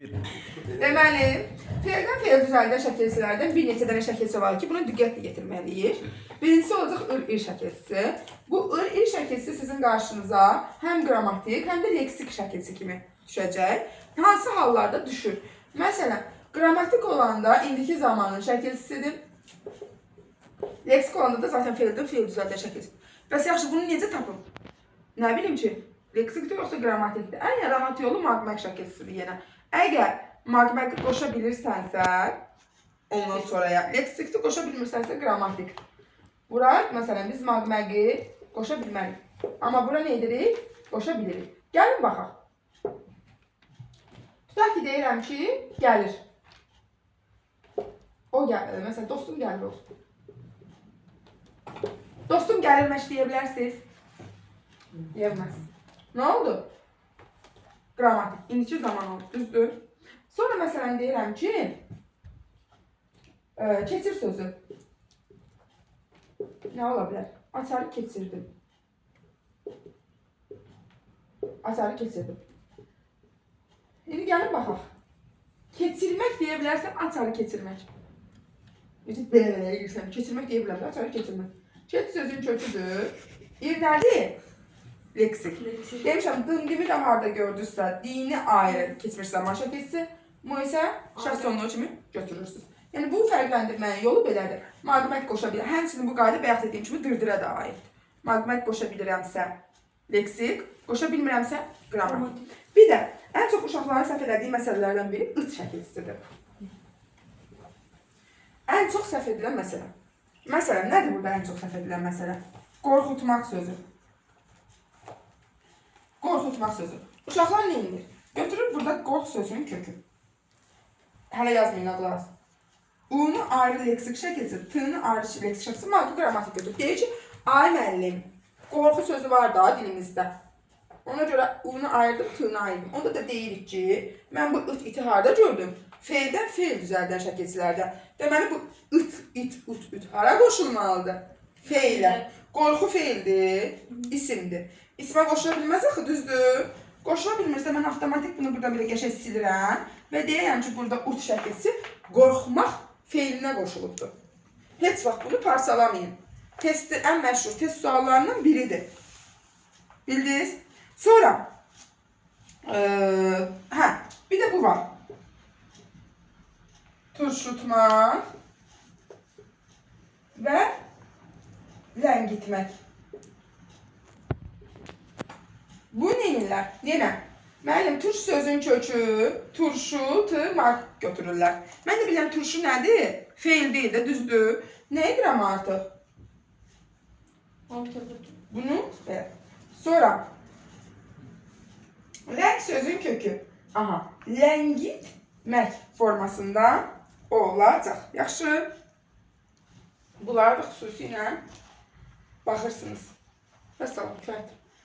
Deməli, fe'ldən fe'l düzəldən şəkilçilərdən bir neçə dənə şəkilçi var ki, bunu diqqətlə getirməliyik. Birincisi olacaq ır-ir şəkilçisi. Bu ır-ir şəkilçisi sizin qarşınıza həm qrammatik, həm də leksik şəkilçi kimi düşəcək. Hansı hallarda düşür? Məsələn, qrammatik olanda indiki zamanın şəkilçisidir. Leksik olanda da zaten fe'ldən fe'l düzəldən şəkilçisidir. Bəs yaxşı, bunu necə tapım? Nə bilim ki, leksikdir yoxsa qrammatikdir. Ən rahat yolu magmaq şəkilçisidir yenə. Əgər magmaqı qoşa bilirsənsə, ondan sonraya leksikdir, qoşa bilmirsənsə qrammatik. Bura, məsələn, biz magmaqı qoşa bilmərik. Amma bura nə edirik? Qoşa bilirik. Gəlin baxaq. Tutaq ki, deyirəm ki, gəlir. O gəlir, məsələn, dostum gəlir olsun. Dostum gəlir məş deyə bilərsiniz. Deyəməz. Nə oldu? Qrammatik. İndiki zaman oldu, düzdür. Sonra məsələn deyirəm ki, keçir sözü. Nə ola bilər? Açarı keçirdim. Açarı keçirdim. İndi gəlin baxaq. Keçirmək deyə bilərsən, açarı keçirmək. Belə eləyirsən, keçirmək deyə bilərsən, açarı keçirmək. Keç sözün köküdür. İr nədir? Leksik. Demişəm, dındimi də harada gördünüzsə, dini ayrı keçmiş zaman şəkilçisi, bu isə şəxs sonluğu kimi götürürsünüz. Yəni, bu fərqləndirmənin yolu belədir. Magmaq qoşa bilir. Həmçinin bu qayda bayaq dediyim kimi dırdıra da aiddir. Magmaq qoşa bilirəmsə leksik, qoşa bilmirəmsə qrammatik. Bir də, ən çox uşaqların səhv elədiyi məsələlərdən biri ıt şəkilçisidir. Ən çox səhv edilən məsələ. Məsələn, nədir burada ən çox səhv edilən məsələ? Qorxutmaq sözü. Qorxutmaq sözü. Uşaqlar nə edir? Götürür burada qorx sözünün kökü. Hələ yazmayın adlar. U-nu ayrı leksik şəkilçisi, T-ni ayrı leksik şəkilçisi, magmaqı qrammatik götürür. Deyir ki, ay müəllim, qorxu sözü var da dilimizdə. Ona görə U-nu ayırdım, T-ni ayırdım. Onda da deyirik ki, mən bu ıt-iti harada gördüm? Fe'ldən fe'l düzəldən şəkilçilərdə. Deməli, bu ıt-üt hara qoşulmalıdır? Fe'lə. Qorxu fe'ldir, isimdir. İsmə qoşula bilməz axı, düzdür. Qoşula bilmirsə, mən avtomatik bunu burada belə qəşək silirəm və deyəyəm ki, burada ut şəkilçisi qorxmaq fe'linə qoşulubdur. Heç vaxt bunu parçalamayın. Testin ən məşhur test suallarından biridir. Bildiniz? Sonra, bir də bu var. Turşutmaq və ləngitmək. Bu neyinlər? Yenə, müəllim, turş sözün kökü, turşu, tırmaq götürürlər. Mən də biləm, turşu nədir? Fe'l deyil də, düzdür. Nə edirəm artıq? Bunu, evet. Sonra, ləng sözün kökü. Aha, ləngitmək formasında olacaq. Yaxşı. Bunları da xüsusi ilə baxırsınız. Və salam, kifayət.